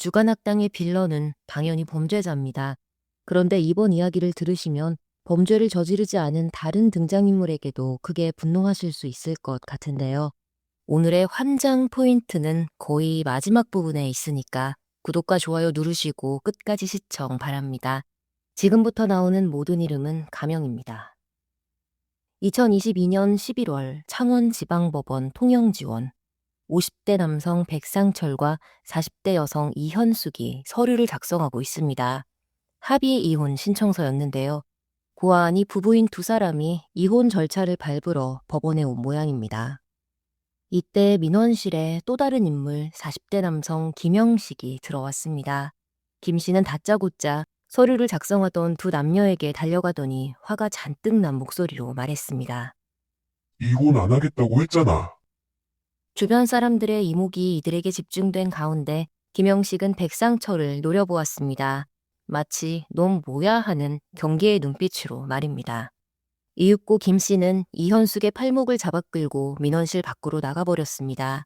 주간악당의 빌런은 당연히 범죄자입니다. 그런데 이번 이야기를 들으시면 범죄를 저지르지 않은 다른 등장인물에게도 크게 분노하실 수 있을 것 같은데요. 오늘의 환장 포인트는 거의 마지막 부분에 있으니까 구독과 좋아요 누르시고 끝까지 시청 바랍니다. 지금부터 나오는 모든 이름은 가명입니다. 2022년 11월 창원지방법원 통영지원 50대 남성 백상철과 40대 여성 이현숙이 서류를 작성하고 있습니다. 합의 이혼 신청서였는데요. 고아하니 부부인 두 사람이 이혼 절차를 밟으러 법원에 온 모양입니다. 이때 민원실에 또 다른 인물 40대 남성 김영식이 들어왔습니다. 김 씨는 다짜고짜 서류를 작성하던 두 남녀에게 달려가더니 화가 잔뜩 난 목소리로 말했습니다. 이혼 안 하겠다고 했잖아. 주변 사람들의 이목이 이들에게 집중된 가운데 김영식은 백상철을 노려보았습니다. 마치 넌 뭐야 하는 경계의 눈빛으로 말입니다. 이윽고 김 씨는 이현숙의 팔목을 잡아 끌고 민원실 밖으로 나가버렸습니다.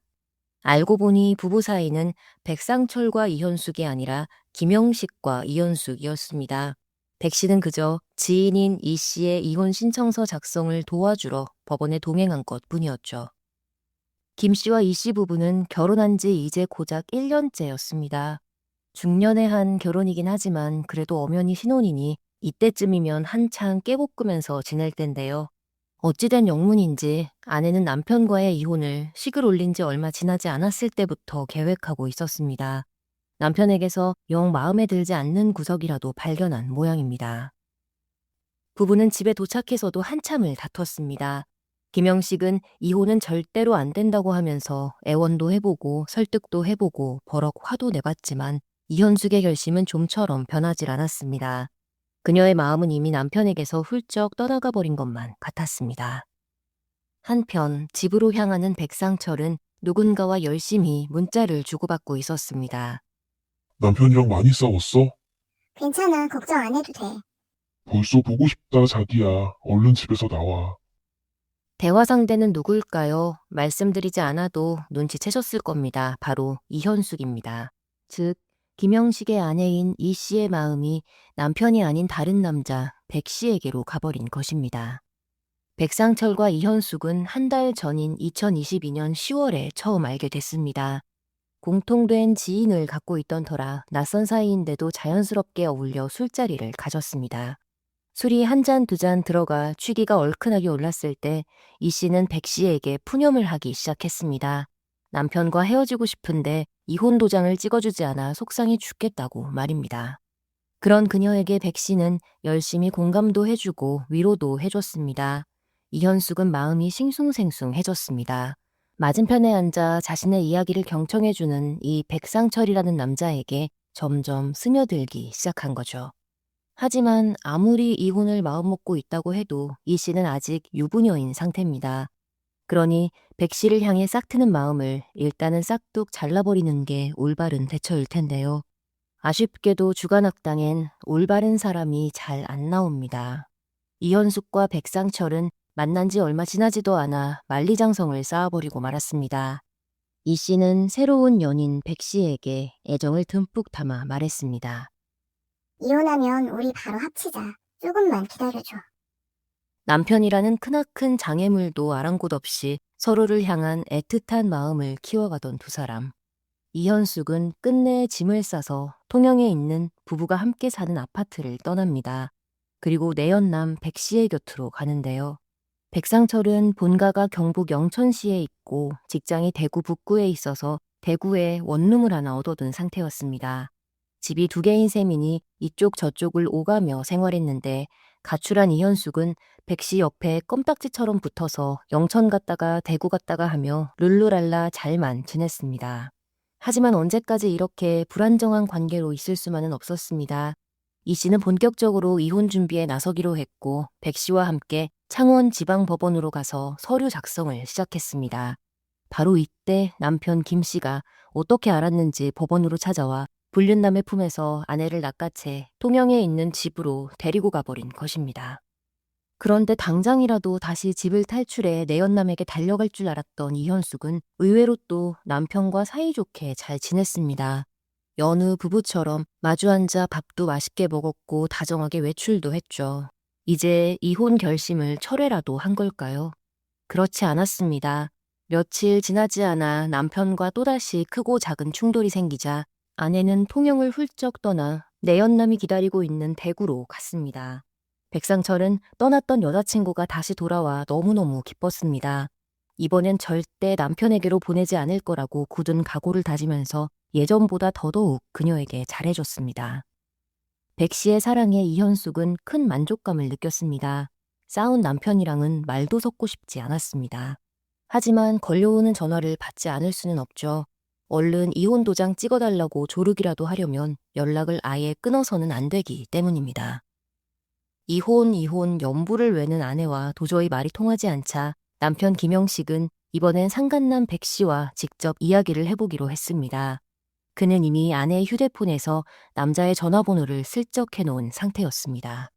알고 보니 부부 사이는 백상철과 이현숙이 아니라 김영식과 이현숙이었습니다. 백 씨는 그저 지인인 이 씨의 이혼 신청서 작성을 도와주러 법원에 동행한 것뿐이었죠. 김 씨와 이 씨 부부는 결혼한 지 이제 고작 1년째였습니다. 중년에 한 결혼이긴 하지만 그래도 엄연히 신혼이니 이때쯤이면 한창 깨볶으면서 지낼 텐데요. 어찌된 영문인지 아내는 남편과의 이혼을 식을 올린 지 얼마 지나지 않았을 때부터 계획하고 있었습니다. 남편에게서 영 마음에 들지 않는 구석이라도 발견한 모양입니다. 부부는 집에 도착해서도 한참을 다퉜습니다. 김영식은 이혼은 절대로 안 된다고 하면서 애원도 해보고 설득도 해보고 버럭 화도 내봤지만 이현숙의 결심은 좀처럼 변하질 않았습니다. 그녀의 마음은 이미 남편에게서 훌쩍 떠나가 버린 것만 같았습니다. 한편 집으로 향하는 백상철은 누군가와 열심히 문자를 주고받고 있었습니다. 남편이랑 많이 싸웠어? 괜찮아, 걱정 안 해도 돼. 벌써 보고 싶다, 자기야. 얼른 집에서 나와. 대화 상대는 누굴까요? 말씀드리지 않아도 눈치채셨을 겁니다. 바로 이현숙입니다. 즉, 김영식의 아내인 이 씨의 마음이 남편이 아닌 다른 남자 백 씨에게로 가버린 것입니다. 백상철과 이현숙은 한 달 전인 2022년 10월에 처음 알게 됐습니다. 공통된 지인을 갖고 있던 터라 낯선 사이인데도 자연스럽게 어울려 술자리를 가졌습니다. 술이 한 잔 두 잔 들어가 취기가 얼큰하게 올랐을 때 이 씨는 백 씨에게 푸념을 하기 시작했습니다. 남편과 헤어지고 싶은데 이혼 도장을 찍어주지 않아 속상해 죽겠다고 말입니다. 그런 그녀에게 백 씨는 열심히 공감도 해주고 위로도 해줬습니다. 이현숙은 마음이 싱숭생숭해졌습니다. 맞은편에 앉아 자신의 이야기를 경청해주는 이 백상철이라는 남자에게 점점 스며들기 시작한 거죠. 하지만 아무리 이혼을 마음먹고 있다고 해도 이 씨는 아직 유부녀인 상태입니다. 그러니 백 씨를 향해 싹트는 마음을 일단은 싹둑 잘라버리는 게 올바른 대처일 텐데요. 아쉽게도 주간악당엔 올바른 사람이 잘 안 나옵니다. 이현숙과 백상철은 만난 지 얼마 지나지도 않아 만리장성을 쌓아버리고 말았습니다. 이 씨는 새로운 연인 백 씨에게 애정을 듬뿍 담아 말했습니다. 이혼하면 우리 바로 합치자. 조금만 기다려줘. 남편이라는 크나큰 장애물도 아랑곳 없이 서로를 향한 애틋한 마음을 키워가던 두 사람. 이현숙은 끝내 짐을 싸서 통영에 있는 부부가 함께 사는 아파트를 떠납니다. 그리고 내연남 백 씨의 곁으로 가는데요. 백상철은 본가가 경북 영천시에 있고 직장이 대구 북구에 있어서 대구에 원룸을 하나 얻어둔 상태였습니다. 집이 두 개인 셈이니 이쪽 저쪽을 오가며 생활했는데 가출한 이현숙은 백 씨 옆에 껌딱지처럼 붙어서 영천 갔다가 대구 갔다가 하며 룰루랄라 잘만 지냈습니다. 하지만 언제까지 이렇게 불안정한 관계로 있을 수만은 없었습니다. 이 씨는 본격적으로 이혼 준비에 나서기로 했고 백 씨와 함께 창원지방법원으로 가서 서류 작성을 시작했습니다. 바로 이때 남편 김 씨가 어떻게 알았는지 법원으로 찾아와 불륜남의 품에서 아내를 낚아채 통영에 있는 집으로 데리고 가버린 것입니다. 그런데 당장이라도 다시 집을 탈출해 내연남에게 달려갈 줄 알았던 이현숙은 의외로 또 남편과 사이좋게 잘 지냈습니다. 여느 부부처럼 마주 앉아 밥도 맛있게 먹었고 다정하게 외출도 했죠. 이제 이혼 결심을 철회라도 한 걸까요? 그렇지 않았습니다. 며칠 지나지 않아 남편과 또다시 크고 작은 충돌이 생기자 아내는 통영을 훌쩍 떠나 내연남이 기다리고 있는 대구로 갔습니다. 백상철은 떠났던 여자친구가 다시 돌아와 너무너무 기뻤습니다. 이번엔 절대 남편에게로 보내지 않을 거라고 굳은 각오를 다지면서 예전보다 더더욱 그녀에게 잘해줬습니다. 백 씨의 사랑에 이현숙은 큰 만족감을 느꼈습니다. 싸운 남편이랑은 말도 섞고 싶지 않았습니다. 하지만 걸려오는 전화를 받지 않을 수는 없죠. 얼른 이혼 도장 찍어달라고 조르기라도 하려면 연락을 아예 끊어서는 안 되기 때문입니다. 이혼 연부를 외는 아내와 도저히 말이 통하지 않자 남편 김영식은 이번엔 상간남 백 씨와 직접 이야기를 해보기로 했습니다. 그는 이미 아내의 휴대폰에서 남자의 전화번호를 슬쩍 해놓은 상태였습니다.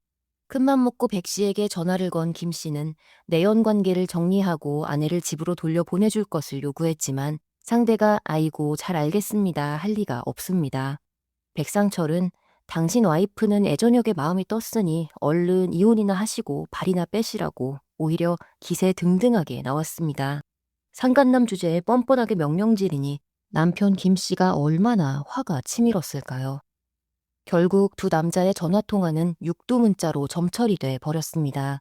큰맘 먹고 백 씨에게 전화를 건 김 씨는 내연 관계를 정리하고 아내를 집으로 돌려보내줄 것을 요구했지만 상대가 아이고 잘 알겠습니다 할 리가 없습니다. 백상철은 당신 와이프는 애저녁에 마음이 떴으니 얼른 이혼이나 하시고 발이나 빼시라고 오히려 기세 등등하게 나왔습니다. 상간남 주제에 뻔뻔하게 명령질이니 남편 김 씨가 얼마나 화가 치밀었을까요? 결국 두 남자의 전화통화는 육두문자로 점철이 돼 버렸습니다.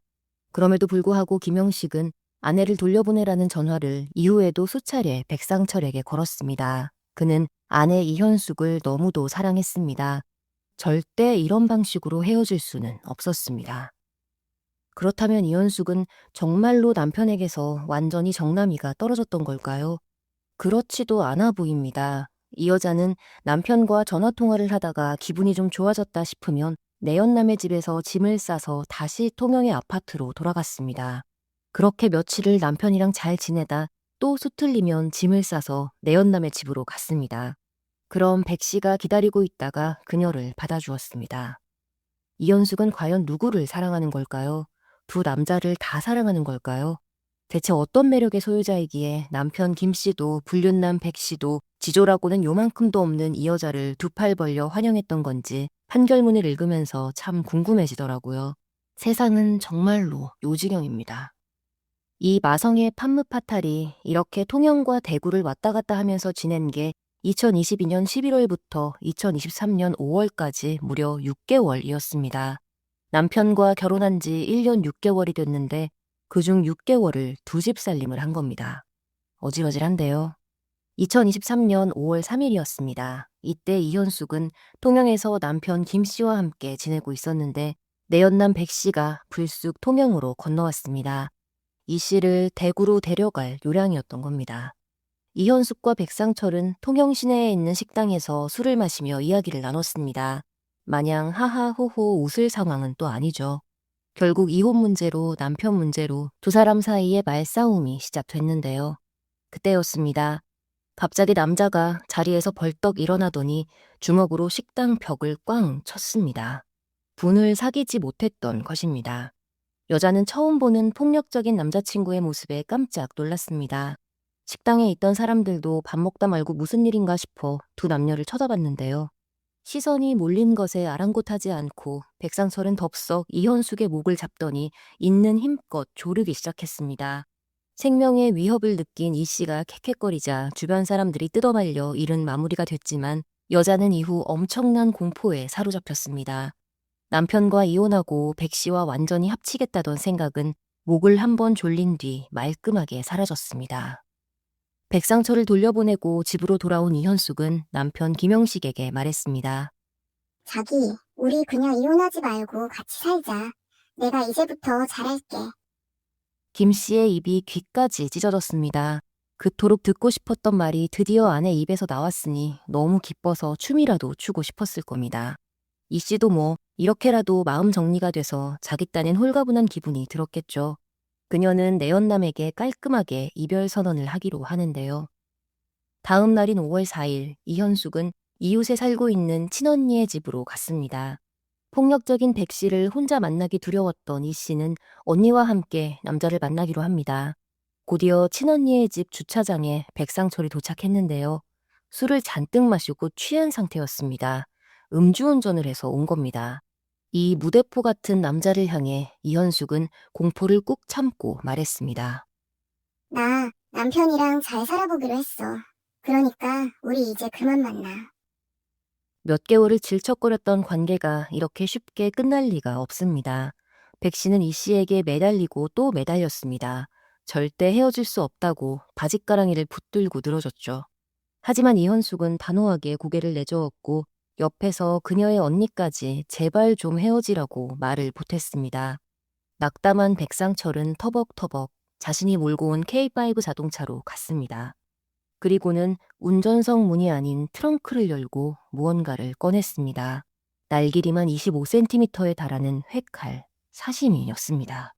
그럼에도 불구하고 김영식은 아내를 돌려보내라는 전화를 이후에도 수차례 백상철에게 걸었습니다. 그는 아내 이현숙을 너무도 사랑했습니다. 절대 이런 방식으로 헤어질 수는 없었습니다. 그렇다면 이현숙은 정말로 남편에게서 완전히 정남이가 떨어졌던 걸까요? 그렇지도 않아 보입니다. 이 여자는 남편과 전화통화를 하다가 기분이 좀 좋아졌다 싶으면 내연남의 집에서 짐을 싸서 다시 통영의 아파트로 돌아갔습니다. 그렇게 며칠을 남편이랑 잘 지내다 또 수틀리면 짐을 싸서 내연남의 집으로 갔습니다. 그럼 백 씨가 기다리고 있다가 그녀를 받아주었습니다. 이현숙은 과연 누구를 사랑하는 걸까요? 두 남자를 다 사랑하는 걸까요? 대체 어떤 매력의 소유자이기에 남편 김 씨도 불륜남 백 씨도 지조라고는 요만큼도 없는 이 여자를 두 팔 벌려 환영했던 건지 판결문을 읽으면서 참 궁금해지더라고요. 세상은 정말로 요지경입니다. 이 마성의 판무파탈이 이렇게 통영과 대구를 왔다 갔다 하면서 지낸 게 2022년 11월부터 2023년 5월까지 무려 6개월이었습니다. 남편과 결혼한 지 1년 6개월이 됐는데 그중 6개월을 두 집 살림을 한 겁니다. 어지러질한데요. 2023년 5월 3일이었습니다. 이때 이현숙은 통영에서 남편 김 씨와 함께 지내고 있었는데 내연남 백 씨가 불쑥 통영으로 건너왔습니다. 이 씨를 대구로 데려갈 요량이었던 겁니다. 이현숙과 백상철은 통영 시내에 있는 식당에서 술을 마시며 이야기를 나눴습니다. 마냥 하하호호 웃을 상황은 또 아니죠. 결국 이혼 문제로 남편 문제로 두 사람 사이에 말싸움이 시작됐는데요. 그때였습니다. 갑자기 남자가 자리에서 벌떡 일어나더니 주먹으로 식당 벽을 꽝 쳤습니다. 분을 사귀지 못했던 것입니다. 여자는 처음 보는 폭력적인 남자친구의 모습에 깜짝 놀랐습니다. 식당에 있던 사람들도 밥 먹다 말고 무슨 일인가 싶어 두 남녀를 쳐다봤는데요. 시선이 몰린 것에 아랑곳하지 않고 백상철은 덥석 이현숙의 목을 잡더니 있는 힘껏 조르기 시작했습니다. 생명의 위협을 느낀 이 씨가 캑캑거리자 주변 사람들이 뜯어말려 일은 마무리가 됐지만 여자는 이후 엄청난 공포에 사로잡혔습니다. 남편과 이혼하고 백 씨와 완전히 합치겠다던 생각은 목을 한번 졸린 뒤 말끔하게 사라졌습니다. 백상철을 돌려보내고 집으로 돌아온 이현숙은 남편 김영식에게 말했습니다. 자기, 우리 그냥 이혼하지 말고 같이 살자. 내가 이제부터 잘할게. 김 씨의 입이 귀까지 찢어졌습니다. 그토록 듣고 싶었던 말이 드디어 아내 입에서 나왔으니 너무 기뻐서 춤이라도 추고 싶었을 겁니다. 이 씨도 뭐 이렇게라도 마음 정리가 돼서 자기 딴엔 홀가분한 기분이 들었겠죠. 그녀는 내연남에게 깔끔하게 이별 선언을 하기로 하는데요. 다음 날인 5월 4일 이현숙은 이웃에 살고 있는 친언니의 집으로 갔습니다. 폭력적인 백 씨를 혼자 만나기 두려웠던 이 씨는 언니와 함께 남자를 만나기로 합니다. 곧이어 친언니의 집 주차장에 백상철이 도착했는데요. 술을 잔뜩 마시고 취한 상태였습니다. 음주운전을 해서 온 겁니다. 이 무대포 같은 남자를 향해 이현숙은 공포를 꾹 참고 말했습니다. 나 남편이랑 잘 살아보기로 했어. 그러니까 우리 이제 그만 만나. 몇 개월을 질척거렸던 관계가 이렇게 쉽게 끝날 리가 없습니다. 백 씨는 이 씨에게 매달리고 또 매달렸습니다. 절대 헤어질 수 없다고 바짓가랑이를 붙들고 늘어졌죠. 하지만 이현숙은 단호하게 고개를 내저었고 옆에서 그녀의 언니까지 제발 좀 헤어지라고 말을 보탰습니다. 낙담한 백상철은 터벅터벅 자신이 몰고 온 K5 자동차로 갔습니다. 그리고는 운전석 문이 아닌 트렁크를 열고 무언가를 꺼냈습니다. 날길이만 25cm에 달하는 회칼, 사시미였습니다.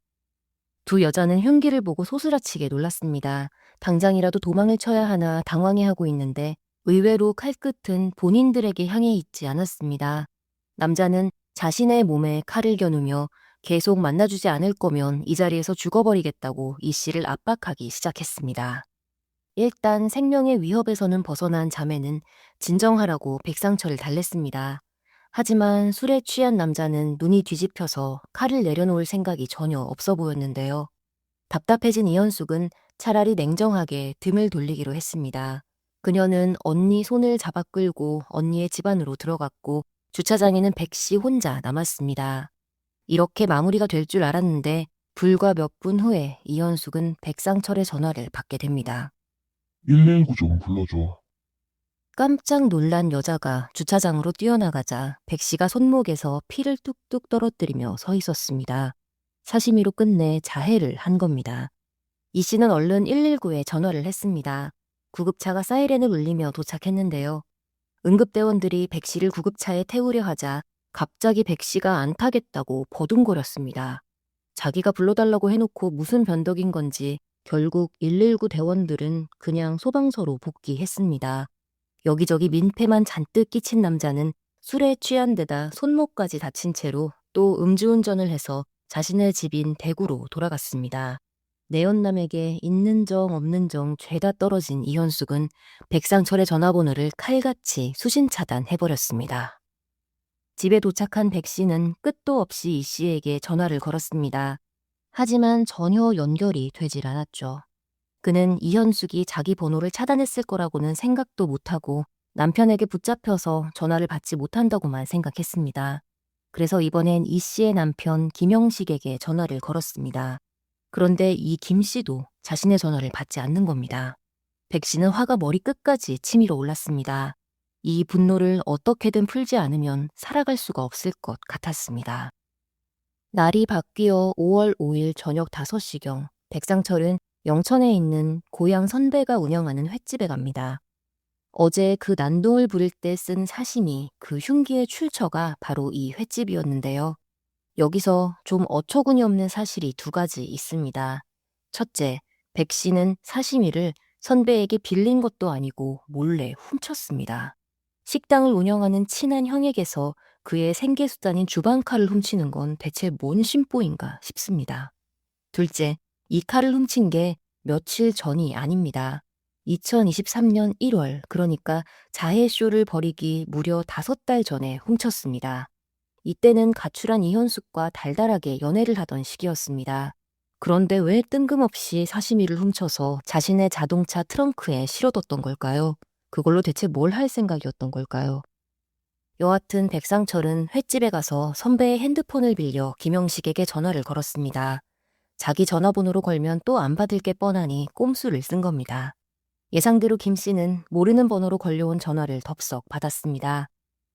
두 여자는 흉기를 보고 소스라치게 놀랐습니다. 당장이라도 도망을 쳐야 하나 당황해하고 있는데 의외로 칼끝은 본인들에게 향해 있지 않았습니다. 남자는 자신의 몸에 칼을 겨누며 계속 만나주지 않을 거면 이 자리에서 죽어버리겠다고 이 씨를 압박하기 시작했습니다. 일단 생명의 위협에서는 벗어난 자매는 진정하라고 백상철을 달랬습니다. 하지만 술에 취한 남자는 눈이 뒤집혀서 칼을 내려놓을 생각이 전혀 없어 보였는데요. 답답해진 이현숙은 차라리 냉정하게 등을 돌리기로 했습니다. 그녀는 언니 손을 잡아 끌고 언니의 집 안으로 들어갔고 주차장에는 백 씨 혼자 남았습니다. 이렇게 마무리가 될 줄 알았는데 불과 몇 분 후에 이현숙은 백상철의 전화를 받게 됩니다. 119 좀 불러줘. 깜짝 놀란 여자가 주차장으로 뛰어나가자 백 씨가 손목에서 피를 뚝뚝 떨어뜨리며 서 있었습니다. 사시미로 끝내 자해를 한 겁니다. 이 씨는 얼른 119에 전화를 했습니다. 구급차가 사이렌을 울리며 도착했는데요. 응급대원들이 백 씨를 구급차에 태우려 하자 갑자기 백 씨가 안 타겠다고 버둥거렸습니다. 자기가 불러달라고 해놓고 무슨 변덕인 건지 결국 119 대원들은 그냥 소방서로 복귀했습니다. 여기저기 민폐만 잔뜩 끼친 남자는 술에 취한 데다 손목까지 다친 채로 또 음주운전을 해서 자신의 집인 대구로 돌아갔습니다. 내연남에게 있는 정 없는 정 죄다 떨어진 이현숙은 백상철의 전화번호를 칼같이 수신 차단해버렸습니다. 집에 도착한 백 씨는 끝도 없이 이 씨에게 전화를 걸었습니다. 하지만 전혀 연결이 되질 않았죠. 그는 이현숙이 자기 번호를 차단했을 거라고는 생각도 못하고 남편에게 붙잡혀서 전화를 받지 못한다고만 생각했습니다. 그래서 이번엔 이 씨의 남편 김영식에게 전화를 걸었습니다. 그런데 이 김 씨도 자신의 전화를 받지 않는 겁니다. 백 씨는 화가 머리끝까지 치밀어 올랐습니다. 이 분노를 어떻게든 풀지 않으면 살아갈 수가 없을 것 같았습니다. 날이 바뀌어 5월 5일 저녁 5시경 백상철은 영천에 있는 고향 선배가 운영하는 횟집에 갑니다. 어제 그 난동을 부릴 때 쓴 사심이 그 흉기의 출처가 바로 이 횟집이었는데요. 여기서 좀 어처구니 없는 사실이 두 가지 있습니다. 첫째, 백 씨는 사시미를 선배에게 빌린 것도 아니고 몰래 훔쳤습니다. 식당을 운영하는 친한 형에게서 그의 생계수단인 주방칼을 훔치는 건 대체 뭔 심보인가 싶습니다. 둘째, 이 칼을 훔친 게 며칠 전이 아닙니다. 2023년 1월, 그러니까 자해쇼를 벌이기 무려 5달 전에 훔쳤습니다. 이때는 가출한 이현숙과 달달하게 연애를 하던 시기였습니다. 그런데 왜 뜬금없이 사시미를 훔쳐서 자신의 자동차 트렁크에 실어뒀던 걸까요? 그걸로 대체 뭘 할 생각이었던 걸까요? 여하튼 백상철은 횟집에 가서 선배의 핸드폰을 빌려 김영식에게 전화를 걸었습니다. 자기 전화번호로 걸면 또 안 받을 게 뻔하니 꼼수를 쓴 겁니다. 예상대로 김 씨는 모르는 번호로 걸려온 전화를 덥석 받았습니다.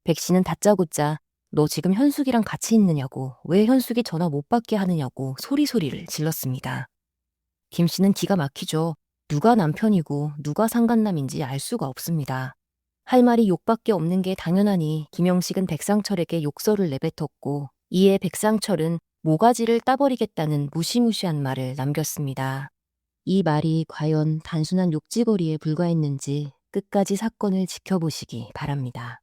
백 씨는 다짜고짜 너 지금 현숙이랑 같이 있느냐고, 왜 현숙이 전화 못 받게 하느냐고 소리소리를 질렀습니다. 김 씨는 기가 막히죠. 누가 남편이고 누가 상간남인지 알 수가 없습니다. 할 말이 욕밖에 없는 게 당연하니 김영식은 백상철에게 욕설을 내뱉었고 이에 백상철은 모가지를 따버리겠다는 무시무시한 말을 남겼습니다. 이 말이 과연 단순한 욕지거리에 불과했는지 끝까지 사건을 지켜보시기 바랍니다.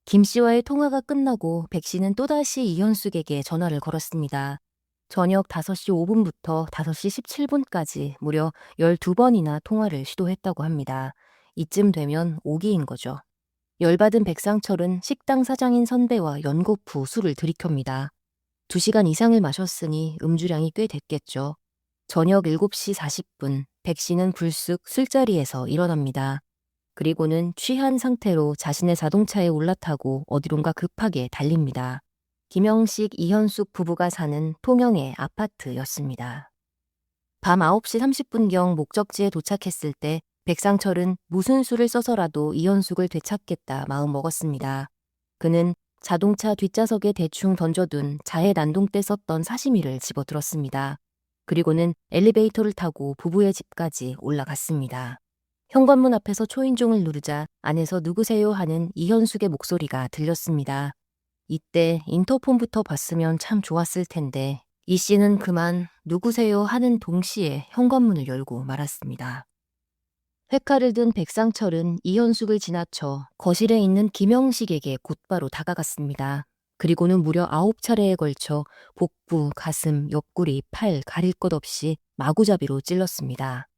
김 씨와의 통화가 끝나고 백 씨는 또다시 이현숙에게 전화를 걸었습니다. 저녁 5시 5분부터 5시 17분까지 무려 12번이나 통화를 시도했다고 합니다. 이쯤 되면 오기인 거죠. 열받은 백상철은 식당 사장인 선배와 연곡 후 술을 들이켭니다. 2시간 이상을 마셨으니 음주량이 꽤 됐겠죠. 저녁 7시 40분, 백 씨는 불쑥 술자리에서 일어납니다. 그리고는 취한 상태로 자신의 자동차에 올라타고 어디론가 급하게 달립니다. 김영식, 이현숙 부부가 사는 통영의 아파트였습니다. 밤 9시 30분경 목적지에 도착했을 때 백상철은 무슨 수를 써서라도 이현숙을 되찾겠다 마음먹었습니다. 그는 자동차 뒷좌석에 대충 던져둔 자해 난동 때 썼던 사시미를 집어들었습니다. 그리고는 엘리베이터를 타고 부부의 집까지 올라갔습니다. 현관문 앞에서 초인종을 누르자 안에서 누구세요 하는 이현숙의 목소리가 들렸습니다. 이때 인터폰부터 봤으면 참 좋았을 텐데 이 씨는 그만 누구세요 하는 동시에 현관문을 열고 말았습니다. 회칼을 든 백상철은 이현숙을 지나쳐 거실에 있는 김영식에게 곧바로 다가갔습니다. 그리고는 무려 9차례에 걸쳐 복부, 가슴, 옆구리, 팔 가릴 것 없이 마구잡이로 찔렀습니다.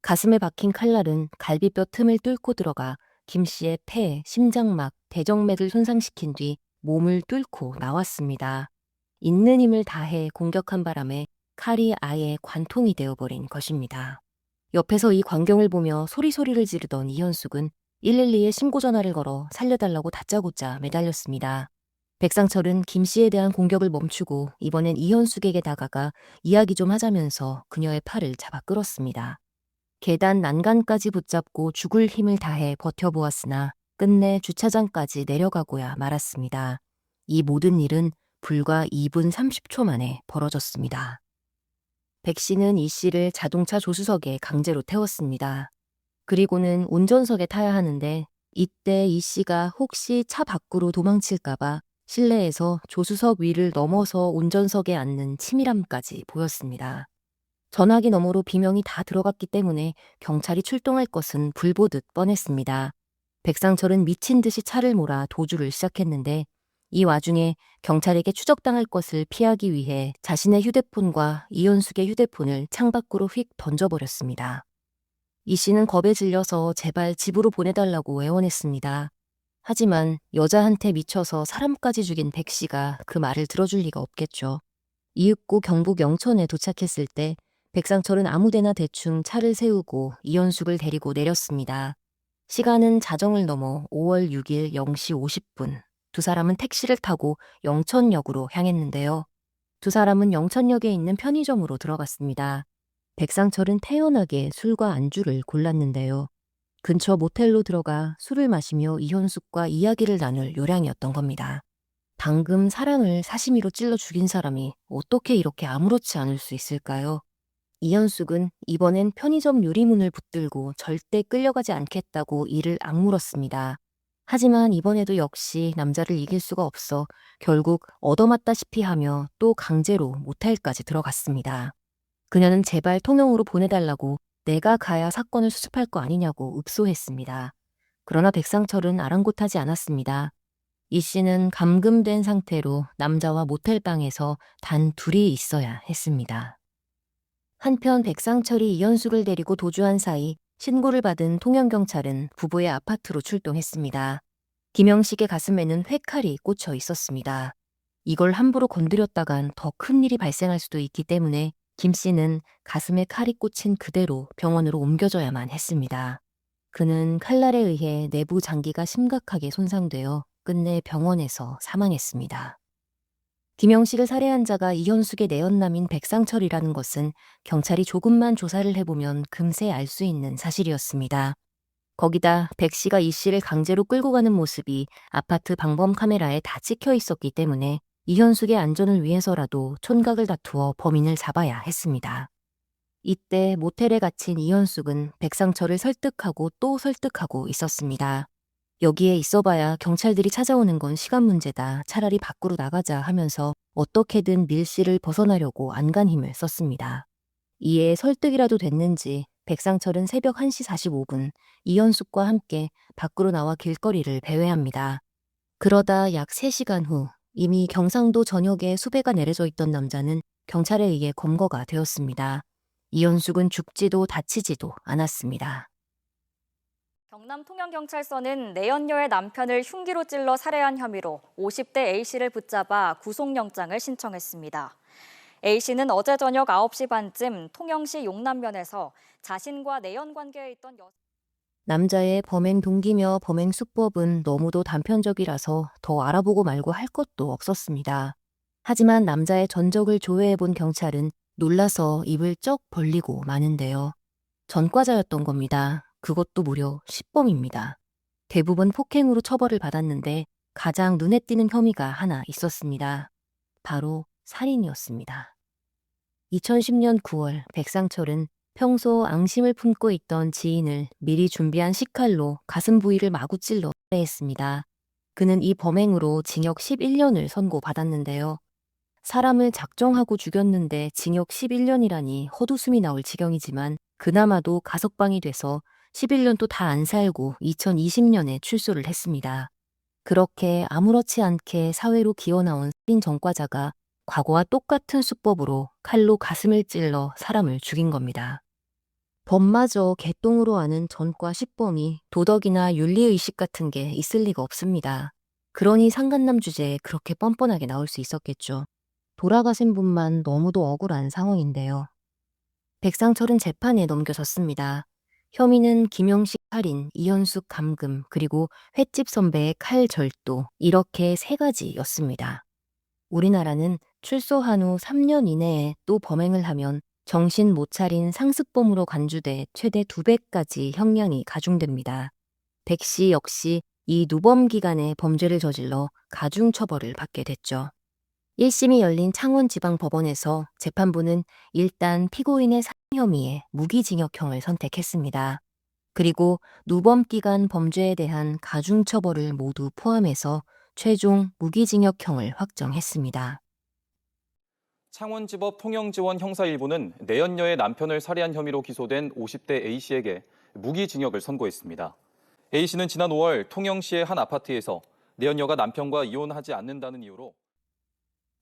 가슴에 박힌 칼날은 갈비뼈 틈을 뚫고 들어가 김 씨의 폐, 심장막, 대정맥을 손상시킨 뒤 몸을 뚫고 나왔습니다. 있는 힘을 다해 공격한 바람에 칼이 아예 관통이 되어버린 것입니다. 옆에서 이 광경을 보며 소리소리를 지르던 이현숙은 112에 신고 전화를 걸어 살려달라고 다짜고짜 매달렸습니다. 백상철은 김 씨에 대한 공격을 멈추고 이번엔 이현숙에게 다가가 이야기 좀 하자면서 그녀의 팔을 잡아 끌었습니다. 계단 난간까지 붙잡고 죽을 힘을 다해 버텨보았으나 끝내 주차장까지 내려가고야 말았습니다. 이 모든 일은 불과 2분 30초 만에 벌어졌습니다. 백 씨는 이 씨를 자동차 조수석에 강제로 태웠습니다. 그리고는 운전석에 타야 하는데 이때 이 씨가 혹시 차 밖으로 도망칠까봐 실내에서 조수석 위를 넘어서 운전석에 앉는 치밀함까지 보였습니다. 전화기 너머로 비명이 다 들어갔기 때문에 경찰이 출동할 것은 불보듯 뻔했습니다. 백상철은 미친 듯이 차를 몰아 도주를 시작했는데 이 와중에 경찰에게 추적당할 것을 피하기 위해 자신의 휴대폰과 이현숙의 휴대폰을 창밖으로 휙 던져버렸습니다. 이 씨는 겁에 질려서 제발 집으로 보내달라고 애원했습니다. 하지만 여자한테 미쳐서 사람까지 죽인 백 씨가 그 말을 들어줄 리가 없겠죠. 이윽고 경북 영천에 도착했을 때 백상철은 아무데나 대충 차를 세우고 이현숙을 데리고 내렸습니다. 시간은 자정을 넘어 5월 6일 0시 50분. 두 사람은 택시를 타고 영천역으로 향했는데요. 두 사람은 영천역에 있는 편의점으로 들어갔습니다. 백상철은 태연하게 술과 안주를 골랐는데요. 근처 모텔로 들어가 술을 마시며 이현숙과 이야기를 나눌 요량이었던 겁니다. 방금 사랑을 사시미로 찔러 죽인 사람이 어떻게 이렇게 아무렇지 않을 수 있을까요? 이현숙은 이번엔 편의점 유리문을 붙들고 절대 끌려가지 않겠다고 이를 악물었습니다. 하지만 이번에도 역시 남자를 이길 수가 없어 결국 얻어맞다시피 하며 또 강제로 모텔까지 들어갔습니다. 그녀는 제발 통영으로 보내달라고 내가 가야 사건을 수습할 거 아니냐고 읍소했습니다. 그러나 백상철은 아랑곳하지 않았습니다. 이 씨는 감금된 상태로 남자와 모텔방에서 단 둘이 있어야 했습니다. 한편 백상철이 이현숙을 데리고 도주한 사이 신고를 받은 통영경찰은 부부의 아파트로 출동했습니다. 김영식의 가슴에는 회칼이 꽂혀 있었습니다. 이걸 함부로 건드렸다간 더 큰 일이 발생할 수도 있기 때문에 김 씨는 가슴에 칼이 꽂힌 그대로 병원으로 옮겨져야만 했습니다. 그는 칼날에 의해 내부 장기가 심각하게 손상되어 끝내 병원에서 사망했습니다. 김영식을 살해한 자가 이현숙의 내연남인 백상철이라는 것은 경찰이 조금만 조사를 해보면 금세 알 수 있는 사실이었습니다. 거기다 백 씨가 이 씨를 강제로 끌고 가는 모습이 아파트 방범 카메라에 다 찍혀 있었기 때문에 이현숙의 안전을 위해서라도 촌각을 다투어 범인을 잡아야 했습니다. 이때 모텔에 갇힌 이현숙은 백상철을 설득하고 또 설득하고 있었습니다. 여기에 있어봐야 경찰들이 찾아오는 건 시간 문제다. 차라리 밖으로 나가자 하면서 어떻게든 밀 씨를 벗어나려고 안간힘을 썼습니다. 이에 설득이라도 됐는지 백상철은 새벽 1시 45분 이현숙과 함께 밖으로 나와 길거리를 배회합니다. 그러다 약 3시간 후 이미 경상도 전역에 수배가 내려져 있던 남자는 경찰에 의해 검거가 되었습니다. 이현숙은 죽지도 다치지도 않았습니다. 경남 전남 통영경찰서는 내연녀의 남편을 흉기로 찔러 살해한 혐의로 50대 A씨를 붙잡아 구속영장을 신청했습니다. A씨는 어제 저녁 9시 반쯤 통영시 용남면에서 자신과 내연 관계에 있던 남자의 범행 동기며 범행 수법은 너무도 단편적이라서 더 알아보고 말고 할 것도 없었습니다. 하지만 남자의 전적을 조회해본 경찰은 놀라서 입을 쩍 벌리고 마는데요. 전과자였던 겁니다. 그것도 무려 10범입니다. 대부분 폭행으로 처벌을 받았는데 가장 눈에 띄는 혐의가 하나 있었습니다. 바로 살인이었습니다. 2010년 9월 백상철은 평소 앙심을 품고 있던 지인을 미리 준비한 식칼로 가슴 부위를 마구 찔러 살해했습니다. 그는 이 범행으로 징역 11년을 선고받았는데요. 사람을 작정하고 죽였는데 징역 11년이라니 헛웃음이 나올 지경이지만 그나마도 가석방이 돼서 11년도 다 안 살고 2020년에 출소를 했습니다. 그렇게 아무렇지 않게 사회로 기어나온 살인 전과자가 과거와 똑같은 수법으로 칼로 가슴을 찔러 사람을 죽인 겁니다. 법마저 개똥으로 아는 전과 10범이 도덕이나 윤리의식 같은 게 있을 리가 없습니다. 그러니 상간남 주제에 그렇게 뻔뻔하게 나올 수 있었겠죠. 돌아가신 분만 너무도 억울한 상황인데요. 백상철은 재판에 넘겨졌습니다. 혐의는 김영식 살인, 이현숙 감금, 그리고 횟집 선배의 칼 절도 이렇게 3가지였습니다. 우리나라는 출소한 후 3년 이내에 또 범행을 하면 정신 못 차린 상습범으로 간주돼 최대 2배까지 형량이 가중됩니다. 백 씨 역시 이 누범 기간에 범죄를 저질러 가중처벌을 받게 됐죠. 1심이 열린 창원지방법원에서 재판부는 일단 피고인의 살인 혐의에 무기징역형을 선택했습니다. 그리고 누범 기간 범죄에 대한 가중처벌을 모두 포함해서 최종 무기징역형을 확정했습니다. 창원지법 통영지원 형사 1부는 내연녀의 남편을 살해한 혐의로 기소된 50대 A씨에게 무기징역을 선고했습니다. A씨는 지난 5월 통영시의 한 아파트에서 내연녀가 남편과 이혼하지 않는다는 이유로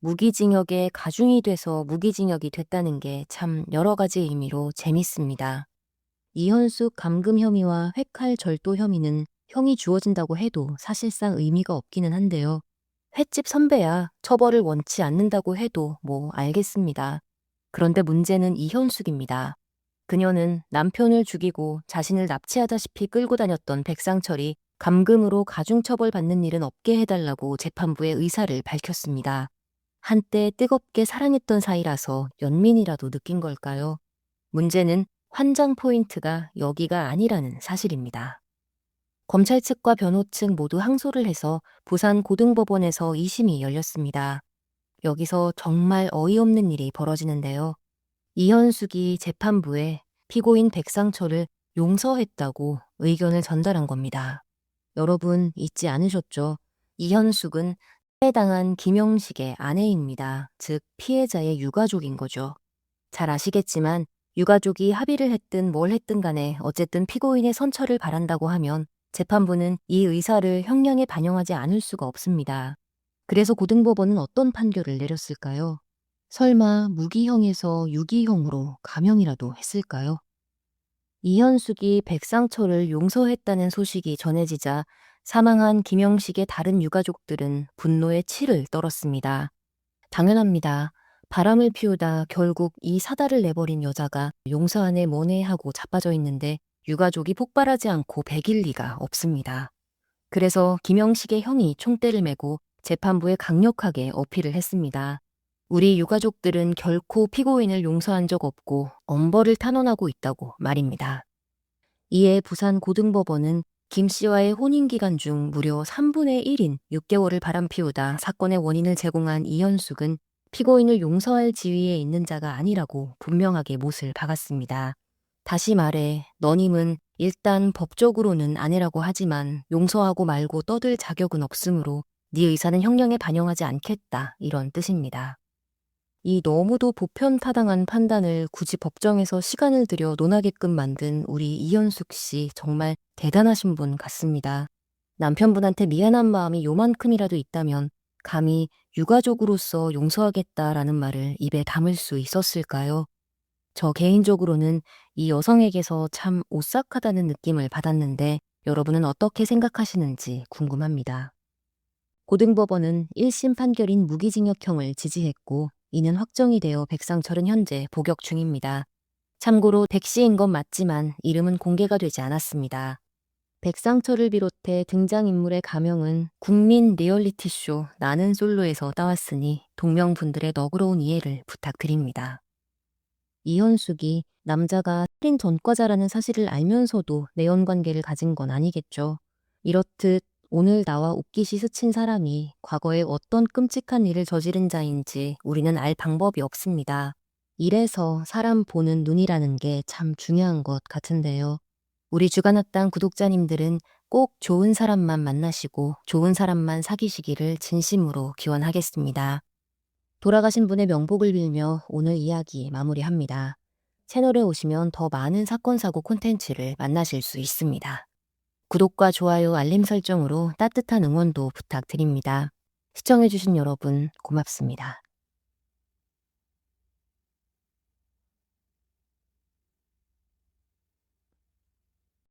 무기징역에 가중이 돼서 무기징역이 됐다는 게 참 여러 가지 의미로 재밌습니다. 이현숙 감금 혐의와 회칼 절도 혐의는 형이 주어진다고 해도 사실상 의미가 없기는 한데요. 횟집 선배야 처벌을 원치 않는다고 해도 뭐 알겠습니다. 그런데 문제는 이현숙입니다. 그녀는 남편을 죽이고 자신을 납치하다시피 끌고 다녔던 백상철이 감금으로 가중처벌 받는 일은 없게 해달라고 재판부에 의사를 밝혔습니다. 한때 뜨겁게 사랑했던 사이라서 연민이라도 느낀 걸까요? 문제는 환장 포인트가 여기가 아니라는 사실입니다. 검찰 측과 변호 측 모두 항소를 해서 부산 고등법원에서 2심이 열렸습니다. 여기서 정말 어이없는 일이 벌어지는데요. 이현숙이 재판부에 피고인 백상철을 용서했다고 의견을 전달한 겁니다. 여러분 잊지 않으셨죠? 이현숙은 살해당한 김영식의 아내입니다. 즉 피해자의 유가족인 거죠. 잘 아시겠지만 유가족이 합의를 했든 뭘 했든 간에 어쨌든 피고인의 선처를 바란다고 하면 재판부는 이 의사를 형량에 반영하지 않을 수가 없습니다. 그래서 고등법원은 어떤 판결을 내렸을까요? 설마 무기형에서 유기형으로 감형이라도 했을까요? 이현숙이 백상철을 용서했다는 소식이 전해지자 사망한 김영식의 다른 유가족들은 분노의 치를 떨었습니다. 당연합니다. 바람을 피우다 결국 이 사달을 내버린 여자가 용서 안에 뭐네 하고 자빠져 있는데 유가족이 폭발하지 않고 배길 리가 없습니다. 그래서 김영식의 형이 총대를 메고 재판부에 강력하게 어필을 했습니다. 우리 유가족들은 결코 피고인을 용서한 적 없고 엄벌을 탄원하고 있다고 말입니다. 이에 부산 고등법원은 김 씨와의 혼인기간 중 무려 3분의 1인 6개월을 바람피우다 사건의 원인을 제공한 이현숙은 피고인을 용서할 지위에 있는 자가 아니라고 분명하게 못을 박았습니다. 다시 말해 너님은 일단 법적으로는 아내라고 하지만 용서하고 말고 떠들 자격은 없으므로 네 의사는 형량에 반영하지 않겠다 이런 뜻입니다. 이 너무도 보편타당한 판단을 굳이 법정에서 시간을 들여 논하게끔 만든 우리 이현숙 씨 정말 대단하신 분 같습니다. 남편분한테 미안한 마음이 요만큼이라도 있다면 감히 유가족으로서 용서하겠다라는 말을 입에 담을 수 있었을까요? 저 개인적으로는 이 여성에게서 참 오싹하다는 느낌을 받았는데 여러분은 어떻게 생각하시는지 궁금합니다. 고등법원은 1심 판결인 무기징역형을 지지했고 이는 확정이 되어 백상철은 현재 복역 중입니다. 참고로 백 씨인 건 맞지만 이름은 공개가 되지 않았습니다. 백상철을 비롯해 등장인물의 가명은 국민 리얼리티쇼 나는 솔로에서 따왔으니 동명분들의 너그러운 이해를 부탁드립니다. 이현숙이 남자가 살인 전과자라는 사실을 알면서도 내연관계를 가진 건 아니겠죠. 이렇듯 오늘 나와 웃기시 스친 사람이 과거에 어떤 끔찍한 일을 저지른 자인지 우리는 알 방법이 없습니다. 이래서 사람 보는 눈이라는 게 참 중요한 것 같은데요. 우리 주간학당 구독자님들은 꼭 좋은 사람만 만나시고 좋은 사람만 사귀시기를 진심으로 기원하겠습니다. 돌아가신 분의 명복을 빌며 오늘 이야기 마무리합니다. 채널에 오시면 더 많은 사건 사고 콘텐츠를 만나실 수 있습니다. 구독과 좋아요, 알림 설정으로 따뜻한 응원도 부탁드립니다. 시청해주신 여러분 고맙습니다.